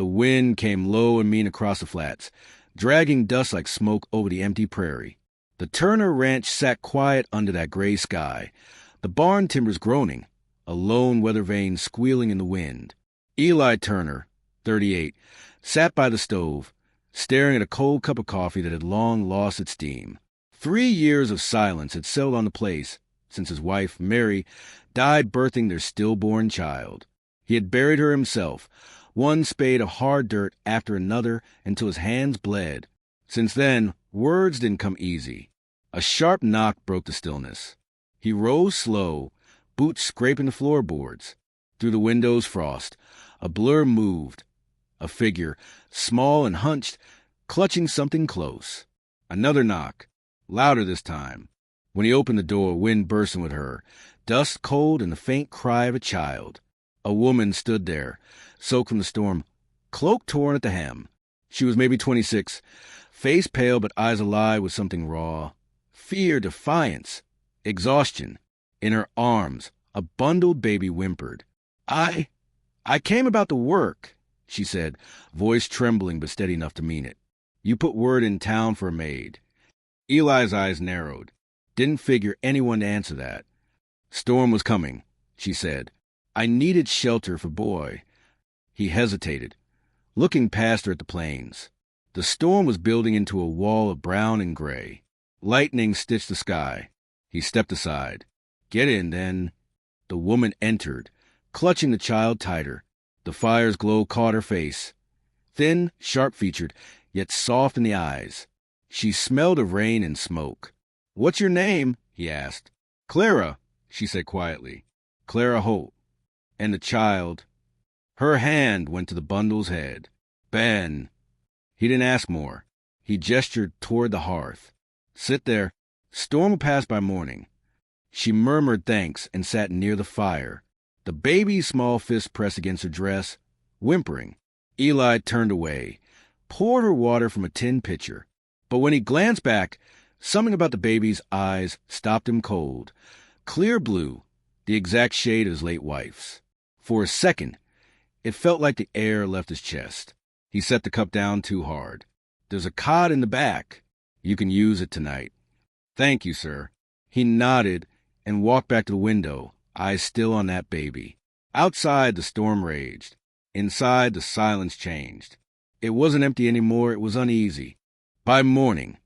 The wind came low and mean across the flats, dragging dust like smoke over the empty prairie. The Turner ranch sat quiet under that gray sky, the barn timbers groaning, a lone weather vane squealing in the wind. Eli Turner, 38, sat by the stove, staring at a cold cup of coffee that had long lost its steam. 3 years of silence had settled on the place since his wife, Mary, died birthing their stillborn child. He had buried her himself, one spade of hard dirt after another until his hands bled. Since then, words didn't come easy. A sharp knock broke the stillness. He rose slow, boots scraping the floorboards. Through the window's frost, a blur moved. A figure, small and hunched, clutching something close. Another knock, louder this time. When he opened the door, wind bursting with her, dust cold and the faint cry of a child. A woman stood there, soaked from the storm, cloak torn at the hem. She was maybe 26, face pale but eyes alive with something raw. Fear, defiance, exhaustion. In her arms, a bundled baby whimpered. I came about the work, she said, voice trembling but steady enough to mean it. You put word in town for a maid. Eli's eyes narrowed. Didn't figure anyone to answer that. Storm was coming, she said. I needed shelter for boy. He hesitated, looking past her at the plains. The storm was building into a wall of brown and gray. Lightning stitched the sky. He stepped aside. Get in, then. The woman entered, clutching the child tighter. The fire's glow caught her face. Thin, sharp-featured, yet soft in the eyes. She smelled of rain and smoke. What's your name? He asked. Clara, she said quietly. Clara Holt. And the child. Her hand went to the bundle's head. Ben. He didn't ask more. He gestured toward the hearth. Sit there. Storm will pass by morning. She murmured thanks and sat near the fire, the baby's small fist pressed against her dress, whimpering. Eli turned away, poured her water from a tin pitcher. But when he glanced back, something about the baby's eyes stopped him cold. Clear blue, the exact shade of his late wife's. For a second, it felt like the air left his chest. He set the cup down too hard. There's a cot in the back. You can use it tonight. Thank you, sir. He nodded and walked back to the window, eyes still on that baby. Outside, the storm raged. Inside, the silence changed. It wasn't empty anymore, it was uneasy. By morning,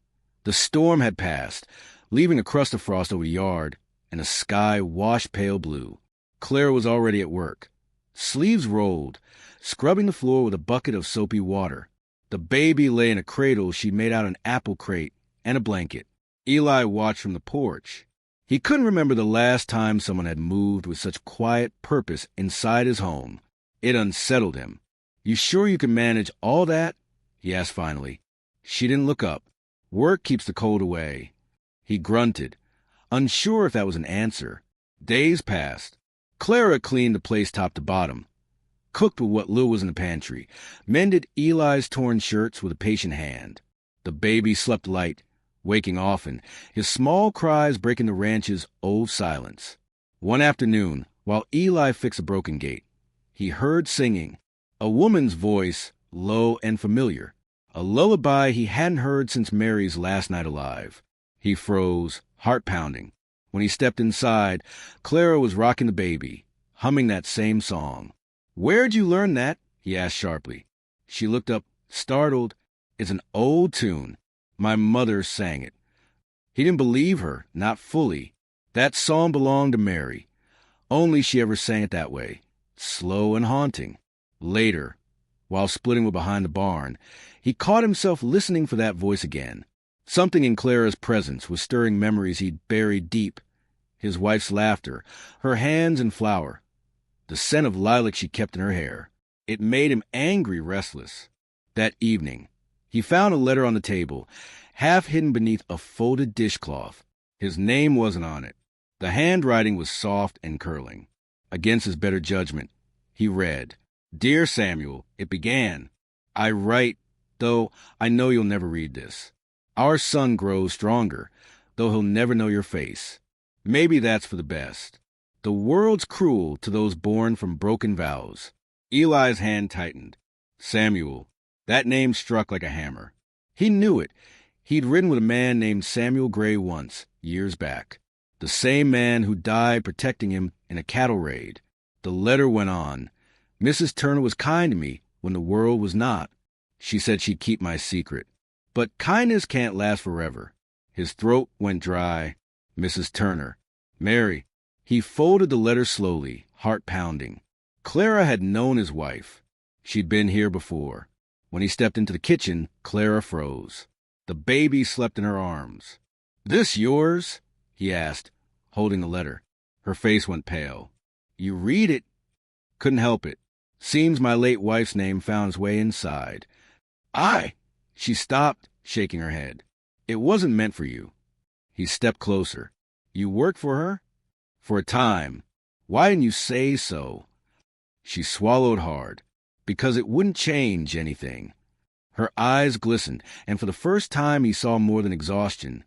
the storm had passed, leaving a crust of frost over the yard and a sky washed pale blue. Clara was already at work. Sleeves rolled, scrubbing the floor with a bucket of soapy water. The baby lay in a cradle she made out an apple crate and a blanket. Eli watched from the porch. He couldn't remember the last time someone had moved with such quiet purpose inside his home. It unsettled him. You sure you can manage all that? He asked finally. She didn't look up. Work keeps the cold away. He grunted, unsure if that was an answer. Days passed. Clara cleaned the place top to bottom, cooked with what little was in the pantry, mended Eli's torn shirts with a patient hand. The baby slept light, waking often, his small cries breaking the ranch's old silence. One afternoon, while Eli fixed a broken gate, he heard singing, a woman's voice, low and familiar, a lullaby he hadn't heard since Mary's last night alive. He froze, heart pounding. When he stepped inside, Clara was rocking the baby, humming that same song. Where'd you learn that? He asked sharply. She looked up, startled. It's an old tune. My mother sang it. He didn't believe her, not fully. That song belonged to Mary. Only she ever sang it that way, slow and haunting. Later, while splitting wood behind the barn, he caught himself listening for that voice again. Something in Clara's presence was stirring memories he'd buried deep. His wife's laughter, her hands in flour, the scent of lilac she kept in her hair. It made him angry, restless. That evening, he found a letter on the table, half hidden beneath a folded dishcloth. His name wasn't on it. The handwriting was soft and curling. Against his better judgment, he read, Dear Samuel, it began. I write, though I know you'll never read this. Our son grows stronger, though he'll never know your face. Maybe that's for the best. The world's cruel to those born from broken vows. Eli's hand tightened. Samuel. That name struck like a hammer. He knew it. He'd ridden with a man named Samuel Gray once, years back. The same man who died protecting him in a cattle raid. The letter went on. Mrs. Turner was kind to me when the world was not. She said she'd keep my secret. But kindness can't last forever. His throat went dry. Mrs. Turner. Mary. He folded the letter slowly, heart pounding. Clara had known his wife. She'd been here before. When he stepped into the kitchen, Clara froze. The baby slept in her arms. "This yours?" he asked, holding the letter. Her face went pale. "You read it?" "Couldn't help it. Seems my late wife's name found its way inside." She stopped, shaking her head. "It wasn't meant for you." He stepped closer. "You worked for her?" "For a time. Why didn't you say so?" She swallowed hard. "Because it wouldn't change anything." Her eyes glistened, and for the first time he saw more than exhaustion.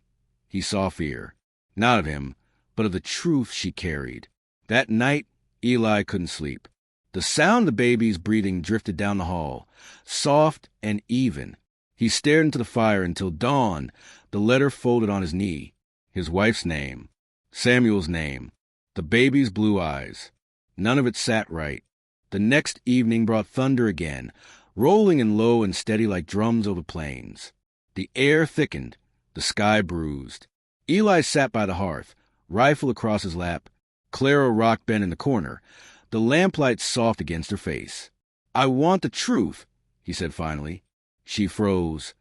He saw fear. Not of him, but of the truth she carried. That night, Eli couldn't sleep. The sound of the baby's breathing drifted down the hall, soft and even. He stared into the fire until dawn, the letter folded on his knee. His wife's name. Samuel's name. The baby's blue eyes. None of it sat right. The next evening brought thunder again, rolling in low and steady like drums over plains. The air thickened, the sky bruised. Eli sat by the hearth, rifle across his lap. Clara rocked Ben in the corner, the lamplight soft against her face. "I want the truth," he said finally. She froze,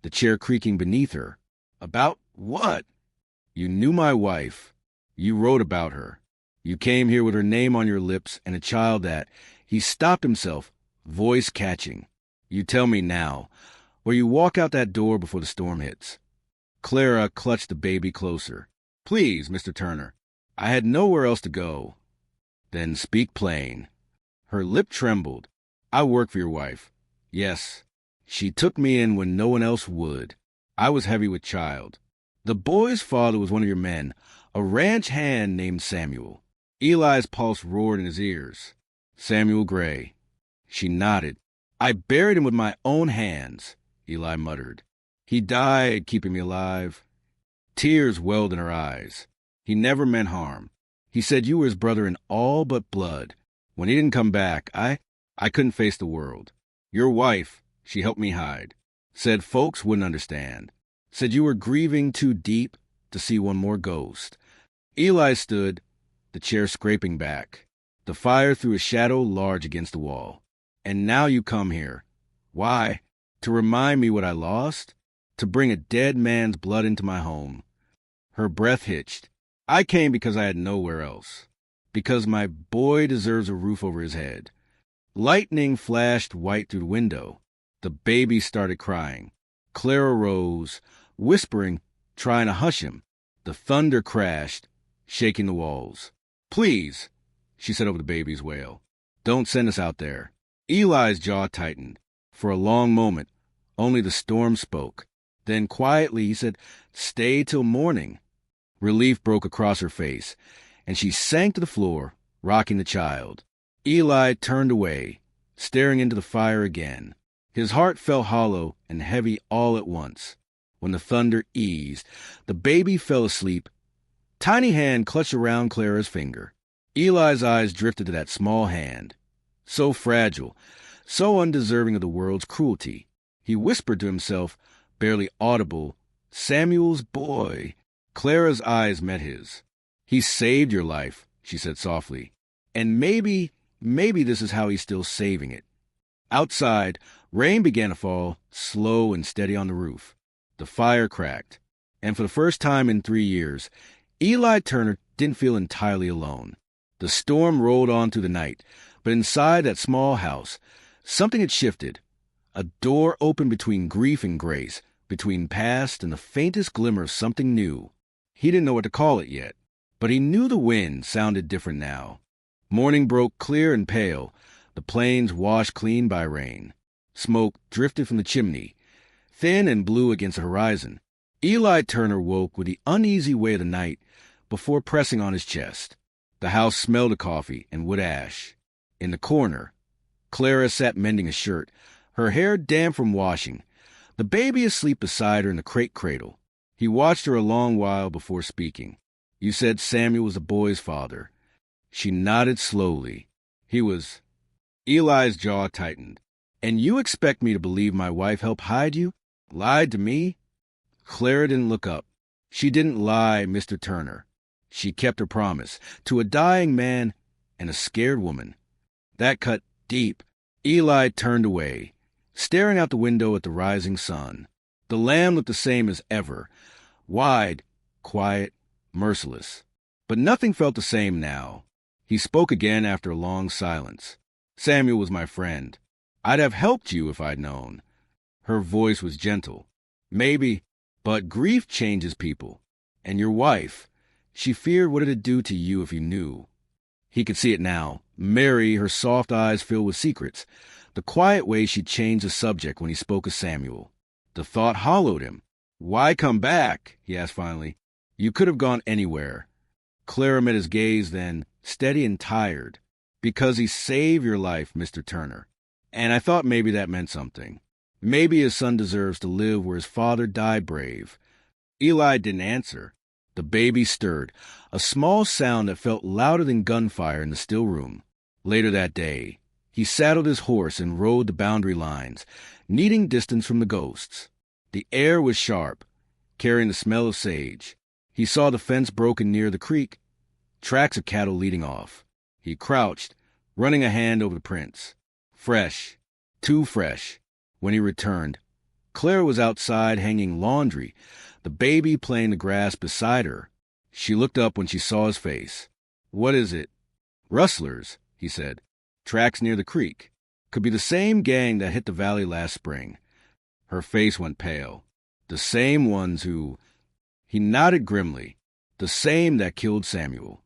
the chair creaking beneath her. "About what?" "You knew my wife. You wrote about her. You came here with her name on your lips and a child that—" He stopped himself, voice catching. "You tell me now, or you walk out that door before the storm hits." Clara clutched the baby closer. "Please, Mr. Turner. I had nowhere else to go." "Then speak plain." Her lip trembled. "I work for your wife." "Yes. She took me in when no one else would. I was heavy with child. The boy's father was one of your men, a ranch hand named Samuel." Eli's pulse roared in his ears. "Samuel Gray." She nodded. "I buried him with my own hands," Eli muttered. "He died keeping me alive." Tears welled in her eyes. "He never meant harm. He said you were his brother in all but blood. When he didn't come back, I couldn't face the world. Your wife, she helped me hide. Said folks wouldn't understand. Said you were grieving too deep to see one more ghost." Eli stood, the chair scraping back. The fire threw a shadow large against the wall. "And now you come here. Why? To remind me what I lost? To bring a dead man's blood into my home." Her breath hitched. "I came because I had nowhere else. Because my boy deserves a roof over his head." Lightning flashed white through the window. The baby started crying. Clara rose, whispering, trying to hush him. The thunder crashed, shaking the walls. "Please," she said over the baby's wail, "don't send us out there." Eli's jaw tightened. For a long moment, only the storm spoke. Then quietly he said, "Stay till morning." Relief broke across her face, and she sank to the floor, rocking the child. Eli turned away, staring into the fire again. His heart felt hollow and heavy all at once. When the thunder eased, the baby fell asleep. Tiny hand clutched around Clara's finger. Eli's eyes drifted to that small hand. So fragile, so undeserving of the world's cruelty. He whispered to himself, barely audible, "Samuel's boy." Clara's eyes met his. "He saved your life," she said softly. "And maybe this is how he's still saving it." Outside, rain began to fall, slow and steady on the roof. The fire cracked. And for the first time in 3 years, Eli Turner didn't feel entirely alone. The storm rolled on through the night, but inside that small house, something had shifted. A door opened between grief and grace, between past and the faintest glimmer of something new. He didn't know what to call it yet, but he knew the wind sounded different now. Morning broke clear and pale, the plains washed clean by rain. Smoke drifted from the chimney, thin and blue against the horizon. Eli Turner woke with the uneasy weight of the night before pressing on his chest. The house smelled of coffee and wood ash. In the corner, Clara sat mending a shirt, her hair damp from washing, the baby asleep beside her in the crate cradle. He watched her a long while before speaking. You said Samuel was the boy's father. She nodded slowly. He was. Eli's jaw tightened. And you expect me to believe my wife helped hide you? Lied to me? Clara didn't look up. She didn't lie, Mr. Turner. She kept her promise to a dying man and a scared woman. That cut deep. Eli turned away, staring out the window at the rising sun. The lamb looked the same as ever, wide, quiet, merciless. But nothing felt the same now. He spoke again after a long silence. Samuel was my friend. I'd have helped you if I'd known. Her voice was gentle. Maybe, but grief changes people. And your wife, she feared what it'd do to you if you knew. He could see it now. Mary, her soft eyes filled with secrets. The quiet way she changed the subject when he spoke of Samuel. The thought hollowed him. Why come back? He asked finally. You could have gone anywhere. Clara met his gaze then, steady and tired. Because he saved your life, Mr. Turner. And I thought maybe that meant something. Maybe his son deserves to live where his father died brave. Eli didn't answer. The baby stirred, a small sound that felt louder than gunfire in the still room. Later that day, he saddled his horse and rode the boundary lines, needing distance from the ghosts. The air was sharp, carrying the smell of sage. He saw the fence broken near the creek, tracks of cattle leading off. He crouched, running a hand over the prints. Fresh, too fresh. When he returned, Clara was outside hanging laundry, the baby playing the grass beside her. She looked up when she saw his face. What is it? Rustlers, he said. Tracks near the creek. Could be the same gang that hit the valley last spring. Her face went pale. The same ones who... He nodded grimly. The same that killed Samuel.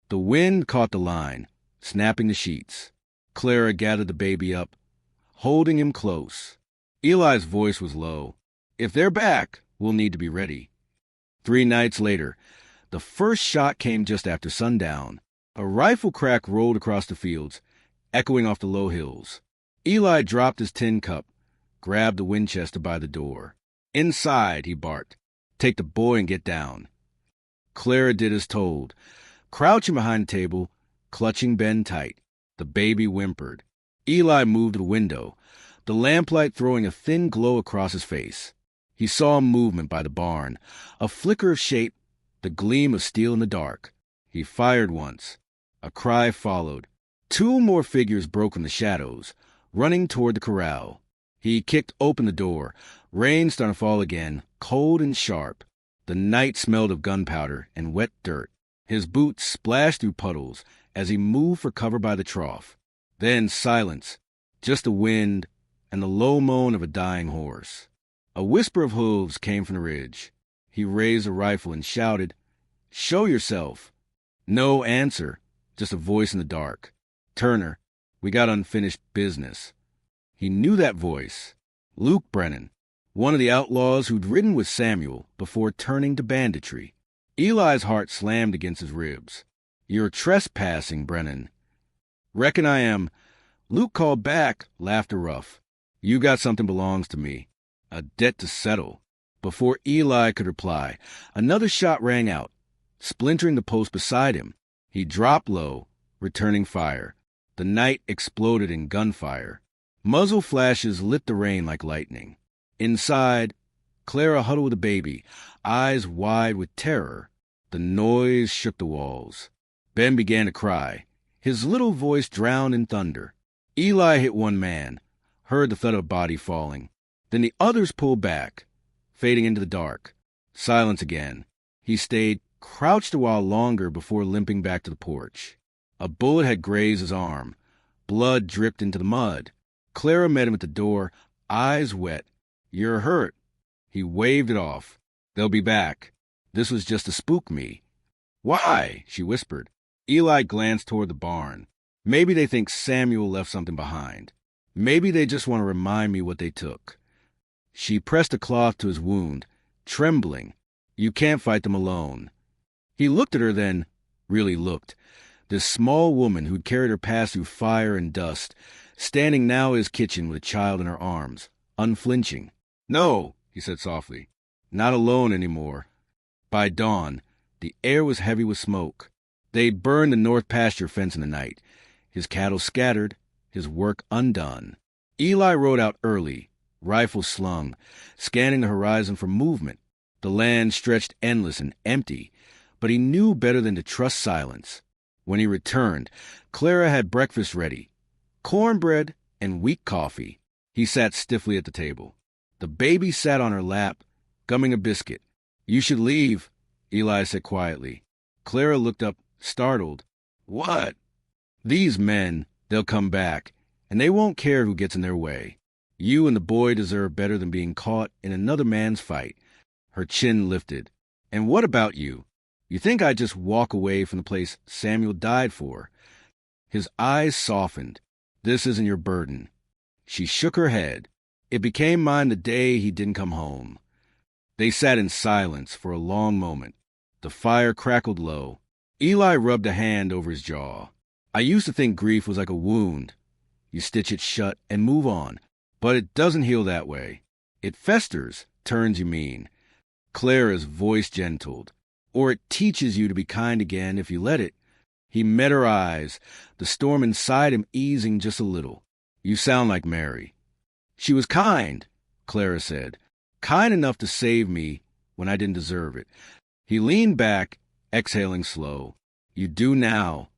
The wind caught the line, snapping the sheets. Clara gathered the baby up, holding him close. Eli's voice was low. If they're back, we'll need to be ready. 3 nights later, the first shot came just after sundown. A rifle crack rolled across the fields, echoing off the low hills. Eli dropped his tin cup, grabbed the Winchester by the door. Inside, he barked. Take the boy and get down. Clara did as told, crouching behind the table, clutching Ben tight. The baby whimpered. Eli moved to the window, the lamplight throwing a thin glow across his face. He saw a movement by the barn, a flicker of shape, the gleam of steel in the dark. He fired once. A cry followed. 2 more figures broke from the shadows, running toward the corral. He kicked open the door. Rain started to fall again, cold and sharp. The night smelled of gunpowder and wet dirt. His boots splashed through puddles as he moved for cover by the trough. Then silence, just the wind and the low moan of a dying horse. A whisper of hooves came from the ridge. He raised a rifle and shouted, "Show yourself!" No answer, just a voice in the dark. "Turner, we got unfinished business." He knew that voice. Luke Brennan, one of the outlaws who'd ridden with Samuel before turning to banditry. Eli's heart slammed against his ribs. "You're trespassing, Brennan." "Reckon I am." Luke called back, laughter rough. "You got something belongs to me. A debt to settle." Before Eli could reply, another shot rang out, splintering the post beside him. He dropped low, returning fire. The night exploded in gunfire. Muzzle flashes lit the rain like lightning. Inside, Clara huddled with the baby, eyes wide with terror. The noise shook the walls. Ben began to cry, his little voice drowned in thunder. Eli hit one man, heard the thud of a body falling. Then the others pulled back, fading into the dark. Silence again. He stayed crouched a while longer before limping back to the porch. A bullet had grazed his arm. Blood dripped into the mud. Clara met him at the door, eyes wet. "You're hurt." He waved it off. "They'll be back. This was just to spook me." "Why?" she whispered. Eli glanced toward the barn. "Maybe they think Samuel left something behind. Maybe they just want to remind me what they took." She pressed a cloth to his wound, trembling. "You can't fight them alone." He looked at her then, really looked. This small woman who'd carried her past through fire and dust, standing now in his kitchen with a child in her arms, unflinching. "No," he said softly. "Not alone anymore." By dawn, the air was heavy with smoke. They'd burned the north pasture fence in the night, his cattle scattered, his work undone. Eli rode out early, rifle slung, scanning the horizon for movement. The land stretched endless and empty, but he knew better than to trust silence. When he returned, Clara had breakfast ready, cornbread and weak coffee. He sat stiffly at the table. The baby sat on her lap, gumming a biscuit. "You should leave," Eli said quietly. Clara looked up, startled. "What?" "These men, they'll come back, and they won't care who gets in their way. You and the boy deserve better than being caught in another man's fight." Her chin lifted. "And what about you? You think I'd just walk away from the place Samuel died for?" His eyes softened. "This isn't your burden." She shook her head. "It became mine the day he didn't come home." They sat in silence for a long moment. The fire crackled low. Eli rubbed a hand over his jaw. "I used to think grief was like a wound. You stitch it shut and move on. But it doesn't heal that way. It festers, turns you mean." Clara's voice gentled. "Or it teaches you to be kind again if you let it." He met her eyes, the storm inside him easing just a little. "You sound like Mary." "She was kind," Clara said. "Kind enough to save me when I didn't deserve it." He leaned back, exhaling slow. "You do now."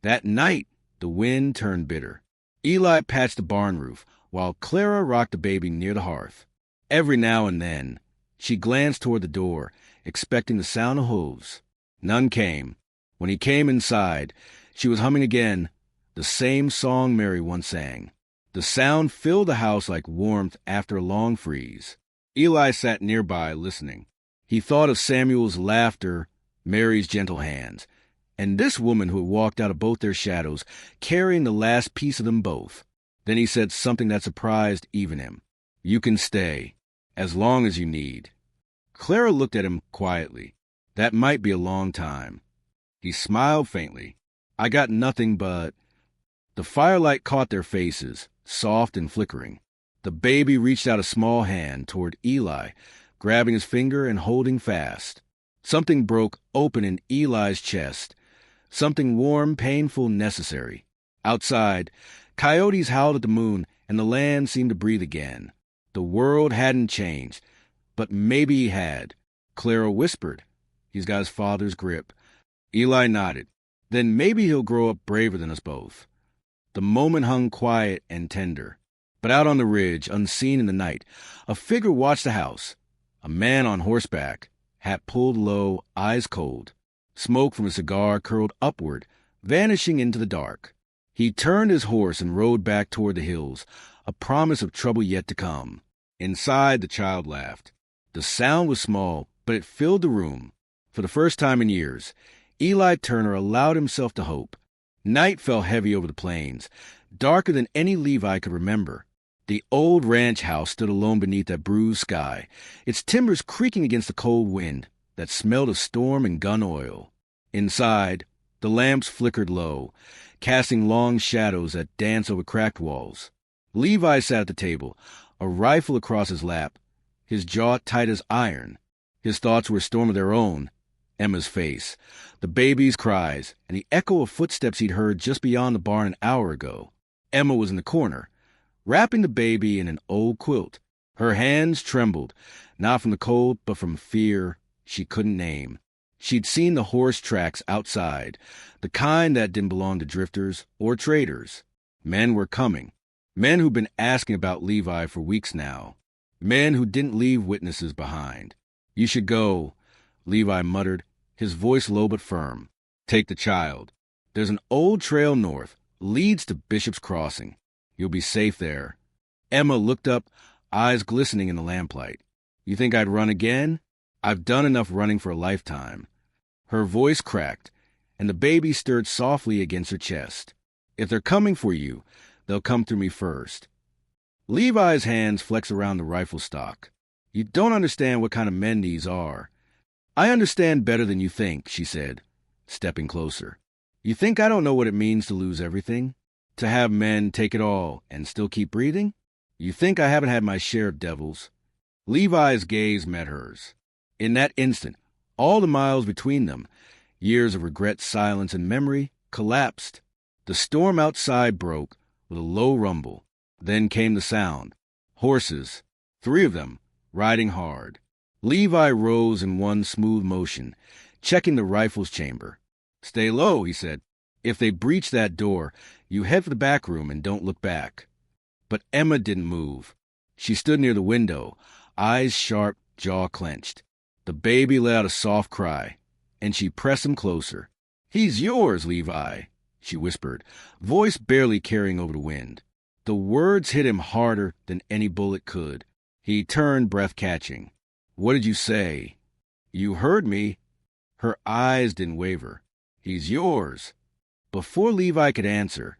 That night, the wind turned bitter. Eli patched the barn roof, while Clara rocked the baby near the hearth. Every now and then, she glanced toward the door, expecting the sound of hooves. None came. When he came inside, she was humming again, the same song Mary once sang. The sound filled the house like warmth after a long freeze. Eli sat nearby, listening. He thought of Samuel's laughter, Mary's gentle hands, and this woman who had walked out of both their shadows, carrying the last piece of them both. Then he said something that surprised even him. "You can stay, as long as you need." Clara looked at him quietly. "That might be a long time." He smiled faintly. "I got nothing but—" The firelight caught their faces, soft and flickering. The baby reached out a small hand toward Eli, grabbing his finger and holding fast. Something broke open in Eli's chest. Something warm, painful, necessary. Outside, coyotes howled at the moon, and the land seemed to breathe again. The world hadn't changed, but maybe he had. Clara whispered, "He's got his father's grip." Eli nodded. "Then maybe he'll grow up braver than us both." The moment hung quiet and tender. But out on the ridge, unseen in the night, a figure watched the house. A man on horseback, hat pulled low, eyes cold. Smoke from a cigar curled upward, vanishing into the dark. He turned his horse and rode back toward the hills, a promise of trouble yet to come. Inside, the child laughed. The sound was small, but it filled the room. For the first time in years, Eli Turner allowed himself to hope. Night fell heavy over the plains, darker than any Levi could remember. The old ranch house stood alone beneath that bruised sky, its timbers creaking against the cold wind that smelled of storm and gun oil. Inside, the lamps flickered low, casting long shadows that danced over cracked walls. Levi sat at the table, a rifle across his lap, his jaw tight as iron. His thoughts were a storm of their own. Emma's face, the baby's cries, and the echo of footsteps he'd heard just beyond the barn an hour ago. Emma was in the corner, wrapping the baby in an old quilt. Her hands trembled, not from the cold, but from fear she couldn't name. She'd seen the horse tracks outside, the kind that didn't belong to drifters or traders. Men were coming. Men who'd been asking about Levi for weeks now. Men who didn't leave witnesses behind. "You should go," Levi muttered, his voice low but firm. "Take the child. There's an old trail north, leads to Bishop's Crossing. You'll be safe there." Emma looked up, eyes glistening in the lamplight. "You think I'd run again? I've done enough running for a lifetime." Her voice cracked, and the baby stirred softly against her chest. "If they're coming for you, they'll come through me first." Levi's hands flexed around the rifle stock. "You don't understand what kind of men these are." "I understand better than you think," she said, stepping closer. "You think I don't know what it means to lose everything? To have men take it all and still keep breathing? You think I haven't had my share of devils? Levi's gaze met hers. In that instant, all the miles between them, years of regret, silence, and memory, collapsed. The storm outside broke with a low rumble. Then came the sound. Horses, 3 of them, riding hard. Levi rose in one smooth motion, checking the rifle's chamber. "Stay low," he said. "If they breach that door, you head for the back room and don't look back." But Emma didn't move. She stood near the window, eyes sharp, jaw clenched. The baby let out a soft cry, and she pressed him closer. "He's yours, Levi," she whispered, voice barely carrying over the wind. The words hit him harder than any bullet could. He turned, breath catching. "What did you say?" "You heard me." Her eyes didn't waver. "He's yours." Before Levi could answer,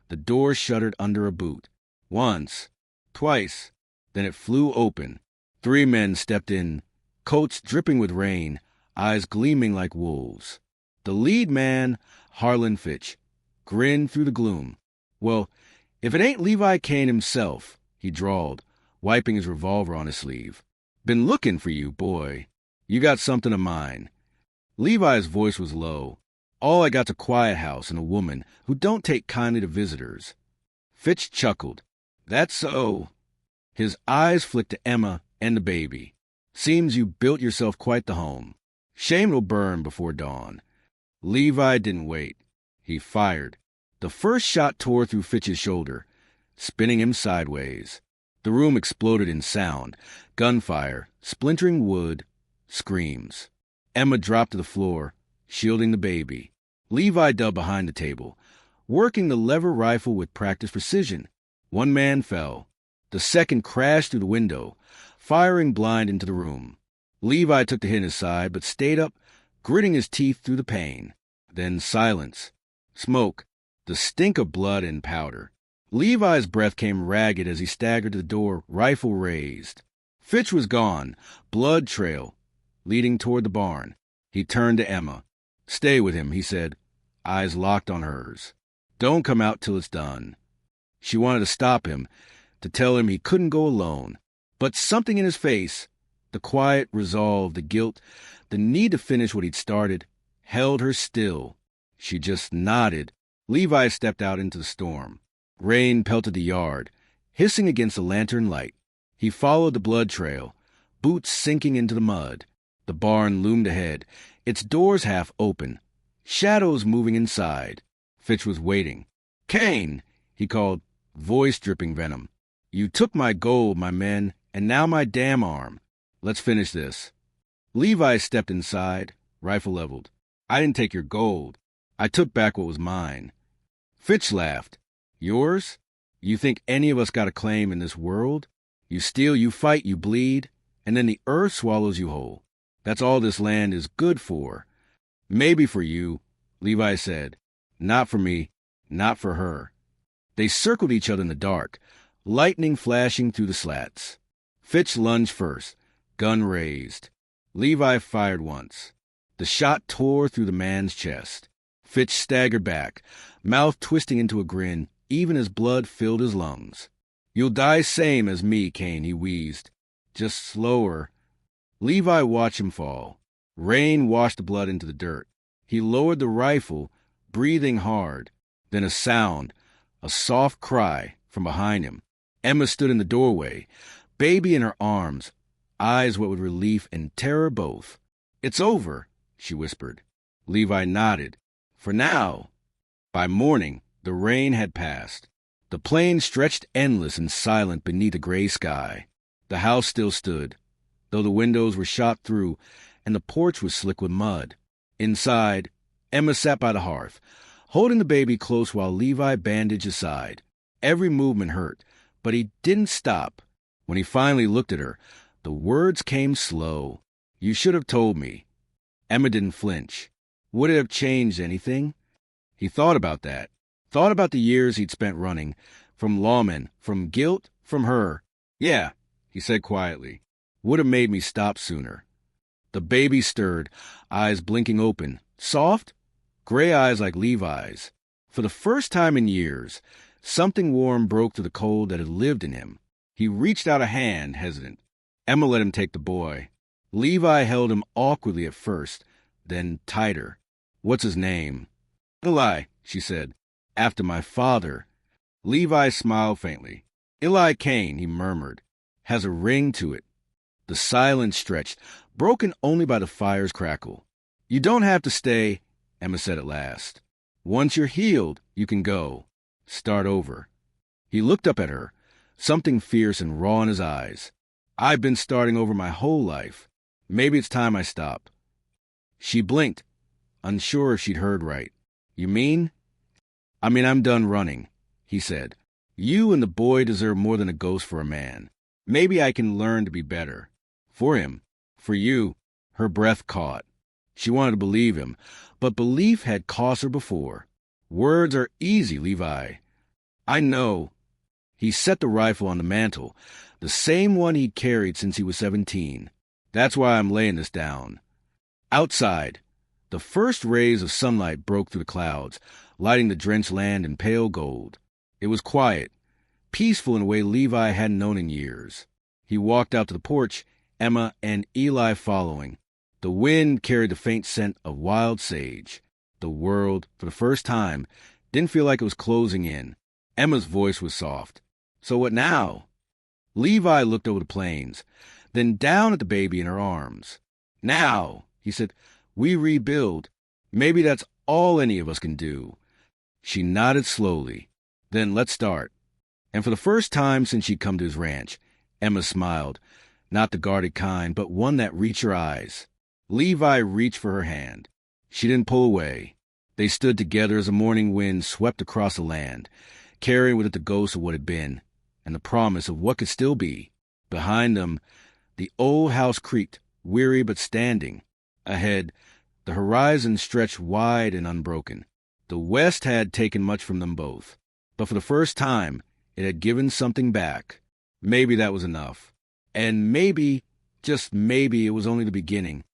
the door shuddered under a boot. Once, twice, then it flew open. 3 men stepped in, coats dripping with rain, eyes gleaming like wolves. The lead man, Harlan Fitch, grinned through the gloom. "Well, if it ain't Levi Kane himself," he drawled, wiping his revolver on his sleeve. "Been looking for you, boy. You got something of mine." Levi's voice was low. "All I got's a quiet house and a woman who don't take kindly to visitors." Fitch chuckled. "That's so." His eyes flicked to Emma and the baby. "Seems you built yourself quite the home. Shame it'll burn before dawn." Levi didn't wait. He fired. The first shot tore through Fitch's shoulder, spinning him sideways. The room exploded in sound, gunfire, splintering wood, screams. Emma dropped to the floor, shielding the baby. Levi dug behind the table, working the lever rifle with practiced precision. 1 man fell. The second crashed through the window, firing blind into the room. Levi took the hit in his side, but stayed up, gritting his teeth through the pain. Then silence. Smoke. The stink of blood and powder. Levi's breath came ragged as he staggered to the door, rifle raised. Fitch was gone, blood trail, leading toward the barn. He turned to Emma. "Stay with him," he said, eyes locked on hers. "Don't come out till it's done." She wanted to stop him, to tell him he couldn't go alone. But something in his face, the quiet resolve, the guilt, the need to finish what he'd started, held her still. She just nodded. Levi stepped out into the storm. Rain pelted the yard, hissing against the lantern light. He followed the blood trail, boots sinking into the mud. The barn loomed ahead, its doors half open, shadows moving inside. Fitch was waiting. "Kane!" he called, voice dripping venom. "You took my gold, my men, and now my damn arm. Let's finish this." Levi stepped inside, rifle leveled. "I didn't take your gold. I took back what was mine." Fitch laughed. "Yours? You think any of us got a claim in this world? You steal, you fight, you bleed, and then the earth swallows you whole. That's all this land is good for." "Maybe for you," Levi said. "Not for me, not for her." They circled each other in the dark, lightning flashing through the slats. Fitch lunged first, gun raised. Levi fired once. The shot tore through the man's chest. Fitch staggered back, mouth twisting into a grin, even as blood filled his lungs. "You'll die same as me, Kane," he wheezed. "Just slower." Levi watched him fall. Rain washed the blood into the dirt. He lowered the rifle, breathing hard. Then a sound, a soft cry from behind him. Emma stood in the doorway, baby in her arms, eyes wet with relief and terror both. "It's over," she whispered. Levi nodded. "For now." By morning, the rain had passed. The plain stretched endless and silent beneath a gray sky. The house still stood, though the windows were shot through and the porch was slick with mud. Inside, Emma sat by the hearth, holding the baby close while Levi bandaged his side. Every movement hurt, but he didn't stop. When he finally looked at her, the words came slow. "You should have told me." Emma didn't flinch. Would it have changed anything? He thought about that. Thought about the years he'd spent running, from lawmen, from guilt, from her. "Yeah," he said quietly. "Would have made me stop sooner." The baby stirred, eyes blinking open. Soft? Gray eyes like Levi's. For the first time in years, something warm broke through the cold that had lived in him. He reached out a hand, hesitant. Emma let him take the boy. Levi held him awkwardly at first, then tighter. "What's his name?" "Eli," she said. "After my father." Levi smiled faintly. "Eli Kane," he murmured. "Has a ring to it." The silence stretched, broken only by the fire's crackle. "You don't have to stay," Emma said at last. "Once you're healed, you can go. Start over." He looked up at her, something fierce and raw in his eyes. "I've been starting over my whole life. Maybe it's time I stop." She blinked, unsure if she'd heard right. "You mean?" "I mean, I'm done running," he said. "You and the boy deserve more than a ghost for a man. Maybe I can learn to be better. For him. For you." Her breath caught. She wanted to believe him, but belief had cost her before. "Words are easy, Levi." "I know." He set the rifle on the mantel, the same one he'd carried since he was 17. "That's why I'm laying this down." Outside, the first rays of sunlight broke through the clouds, lighting the drenched land in pale gold. It was quiet, peaceful in a way Levi hadn't known in years. He walked out to the porch, Emma and Eli following. The wind carried the faint scent of wild sage. The world, for the first time, didn't feel like it was closing in. Emma's voice was soft. "So what now?" Levi looked over the plains, then down at the baby in her arms. "Now," he said, "we rebuild. Maybe that's all any of us can do." She nodded slowly. "Then let's start." And for the first time since she'd come to his ranch, Emma smiled, not the guarded kind, but one that reached her eyes. Levi reached for her hand. She didn't pull away. They stood together as a morning wind swept across the land, carrying with it the ghost of what had been, and the promise of what could still be. Behind them, the old house creaked, weary but standing. Ahead, the horizon stretched wide and unbroken. The West had taken much from them both, but for the first time, it had given something back. Maybe that was enough. And maybe, just maybe, it was only the beginning.